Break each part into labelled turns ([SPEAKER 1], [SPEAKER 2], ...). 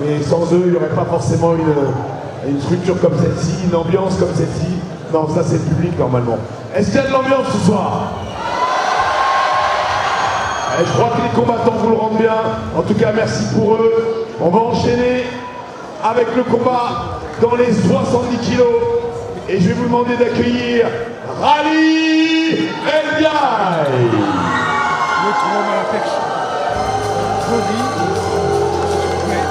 [SPEAKER 1] mais sans eux, il n'y aurait pas forcément une structure comme celle-ci, une ambiance comme celle-ci. Non, ça c'est le public normalement. Est-ce qu'il y a de l'ambiance ce soir? Je crois que les combattants vous le rendent bien. En tout cas, merci pour eux. On va enchaîner avec le combat dans les 70 kilos. Et je vais vous demander d'accueillir Rally El Ndiaye.
[SPEAKER 2] L'autre homme à la pêche. Bobby. Ouais.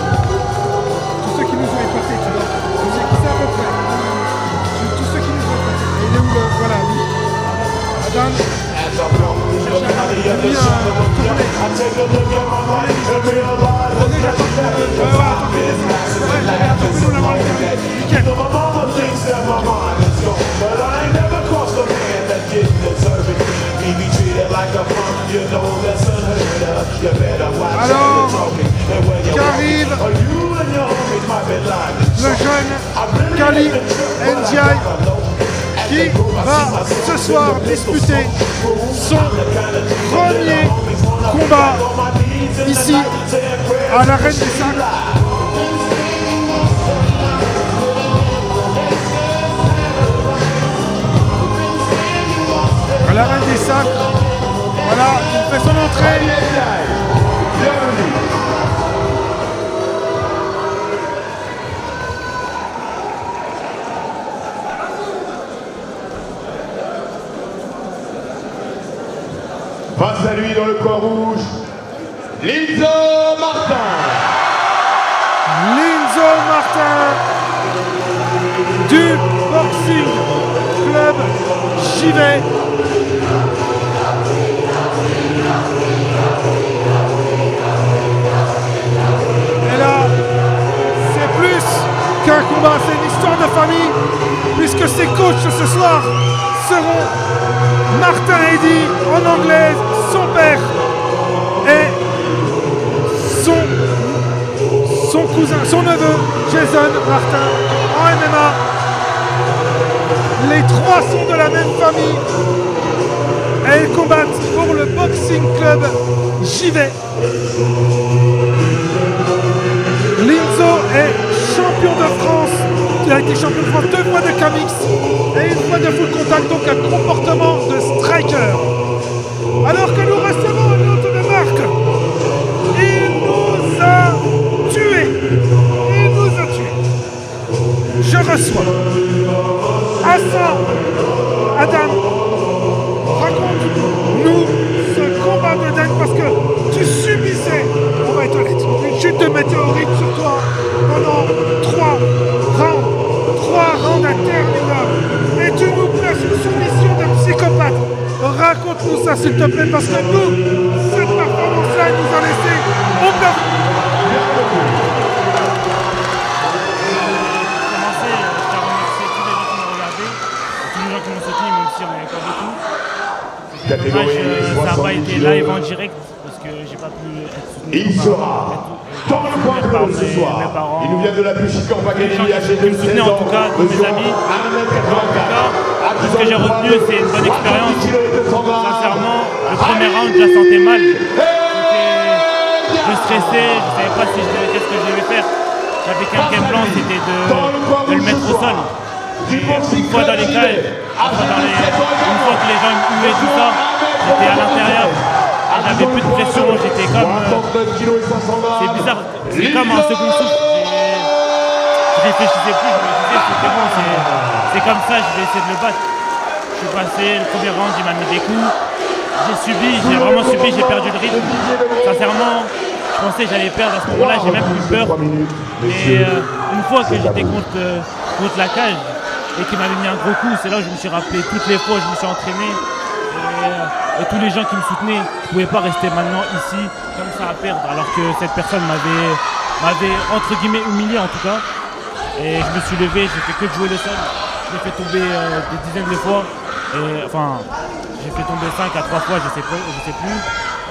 [SPEAKER 2] Tous ceux qui nous ont épatés, tu vois. Je sais qui c'est à peu près. Tous ceux qui nous ont épatés. Et il est où le... Voilà, lui. Adam. Alors, qu'arrive le jeune Kali Ndiaye qui va ce soir disputer son premier combat ici à l'Arène des Sacs. À l'Arène des Sacs, voilà, il fait son entrée.
[SPEAKER 1] Face à lui dans le coin rouge, Linzo Martin.
[SPEAKER 2] Linzo Martin du Boxing Club Givet. Et là, c'est plus qu'un combat, c'est une histoire de famille, puisque ses coachs ce soir seront Martin Eddy en anglaise, son père et son cousin, son neveu Jason Martin en MMA. Les trois sont de la même famille et ils combattent pour le Boxing Club Givet. Linzo est champion de France. Il a été champion de France 2 fois de Camix et 1 fois de full contact, donc un comportement de striker. Alors que nous recevons un autre de marque, il nous a tués. Il nous a tués. Je reçois Hassan Adam. Raconte-nous ce combat de dingue parce que tu subissais, on va être honnête, une chute de météorite sur toi pendant 3 rounds interminables. Et tu nous places une soumission de psychopathe. Raconte-nous ça s'il te plaît parce que nous, cette performance-là nous a laissé au plafond.
[SPEAKER 3] Dommage, ça n'a pas été live en direct parce que j'ai pas pu être soutenu.
[SPEAKER 1] Il sera dans le coin de ce soir.
[SPEAKER 3] Mes parents,
[SPEAKER 1] il nous vient de la Buchican Academy, âgé de 16
[SPEAKER 3] en
[SPEAKER 1] ans,
[SPEAKER 3] tout cas, de mes amis. Ce que j'ai retenu, c'est une bonne expérience. Sincèrement, le premier round, je la sentais mal. Je stressais, je ne savais pas qu'est-ce que je devais faire. J'avais qu'un game plan, c'était de le mettre au sol. Une fois dans les cages, une fois que les gens huaient tout ça, j'étais à l'intérieur. J'avais plus de pression, j'étais comme... c'est bizarre, c'est comme un second souffle. Je réfléchissais plus, je me disais c'était bon, c'est comme ça, je vais essayer de le battre. Je suis passé, le premier round, il m'a mis des coups. J'ai vraiment subi, j'ai perdu le rythme. Sincèrement, je pensais que j'allais perdre à ce moment-là, j'ai même eu peur. Et une fois que j'étais contre la cage et qu'il m'avait mis un gros coup, c'est là où je me suis rappelé toutes les fois où je me suis entraîné. Et tous les gens qui me soutenaient ne pouvaient pas rester maintenant ici comme ça à perdre, alors que cette personne m'avait entre guillemets humilié en tout cas. Et je me suis levé, j'ai fait que de jouer le sol. Je l'ai fait tomber des dizaines de fois. Et, enfin, j'ai fait tomber 5 à 3 fois, je sais plus.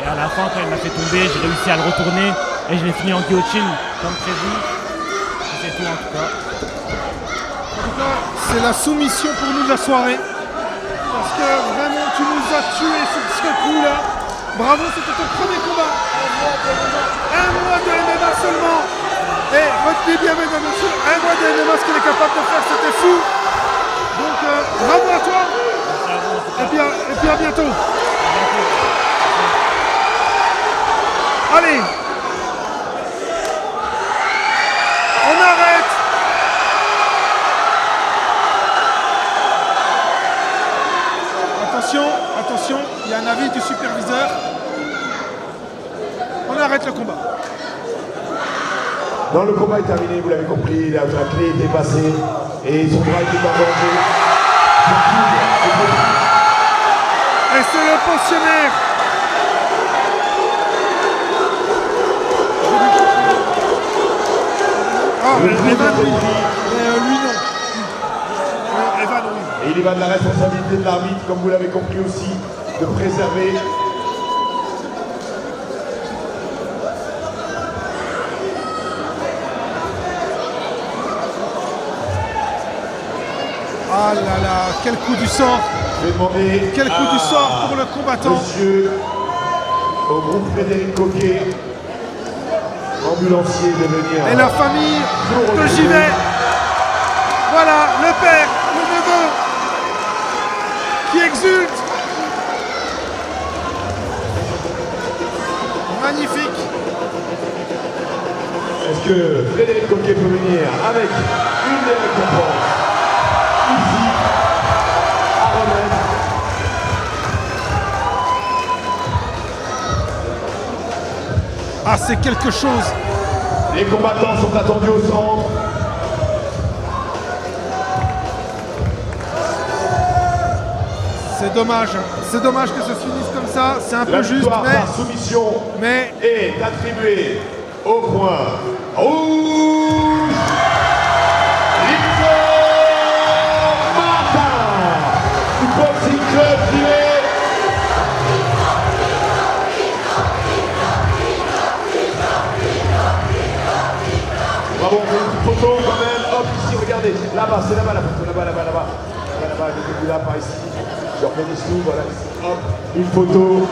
[SPEAKER 3] Et à la fin, quand il m'a fait tomber, j'ai réussi à le retourner et je l'ai fini en guillotine comme prévu. C'est tout en tout cas.
[SPEAKER 2] En tout cas, c'est la soumission pour nous de la soirée. Parce que vraiment, tu nous as tués sur ce coup-là. Bravo, c'était ton premier combat. 1 mois de MMA seulement. Et retenez bien mesdames et messieurs, un mois d'MMA, ce qu'il est capable de faire, c'était fou. Donc bravo à toi. Et puis à bientôt. Allez. On arrête. Attention, il y a un avis du superviseur. On arrête le combat.
[SPEAKER 1] Non, le combat est terminé, vous l'avez compris, la clé était passée et son bras était en danger.
[SPEAKER 2] Et c'est le pensionnaire. Ah, Evan, oui. Mais lui, non. Evan, oui.
[SPEAKER 1] Et il y va de la responsabilité de l'arbitre, comme vous l'avez compris aussi, de préserver.
[SPEAKER 2] Ah là là, quel coup du sort.
[SPEAKER 1] Je vais demander
[SPEAKER 2] Quel coup du sort pour le combattant.
[SPEAKER 1] Monsieur, au groupe Frédéric Coquet, ambulancier, de venir.
[SPEAKER 2] Et la famille de Givet. Voilà, le père, le neveu, qui exulte. Magnifique.
[SPEAKER 1] Est-ce que Frédéric Coquet peut venir avec une des récompenses ici à remettre?
[SPEAKER 2] Ah, c'est quelque chose.
[SPEAKER 1] Les combattants sont attendus au centre.
[SPEAKER 2] C'est dommage que ça se finisse comme ça. C'est un
[SPEAKER 1] La
[SPEAKER 2] peu juste,
[SPEAKER 1] victoire par soumission
[SPEAKER 2] mais
[SPEAKER 1] est attribuée au point rouge. Linzo Martin du Boxing Club Givet. Bravo, on fait une petite photo quand même. Hop, ici, regardez. Là-bas, c'est là-bas la photo. Là-bas, là, par ici. J'organise tout, voilà. Hop, une photo.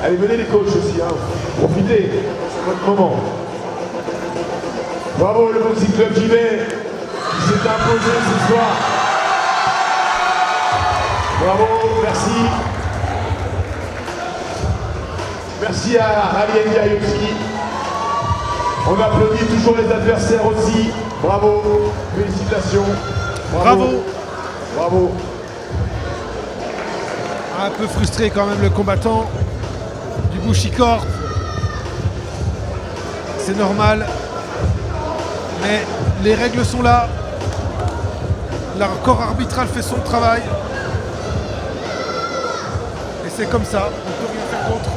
[SPEAKER 1] Allez, venez les coachs aussi, hein. Profitez, c'est votre moment. Bravo le Boxing Club Givet qui s'est imposé ce soir. Bravo, merci. Merci à Ali Ndiaye aussi. On applaudit toujours les adversaires aussi. Bravo, félicitations.
[SPEAKER 2] bravo.
[SPEAKER 1] Bravo.
[SPEAKER 2] Un peu frustré quand même le combattant du Bouchicorp. C'est normal. Mais les règles sont là. Le corps arbitral fait son travail. Et c'est comme ça, on ne peut rien faire d'autre.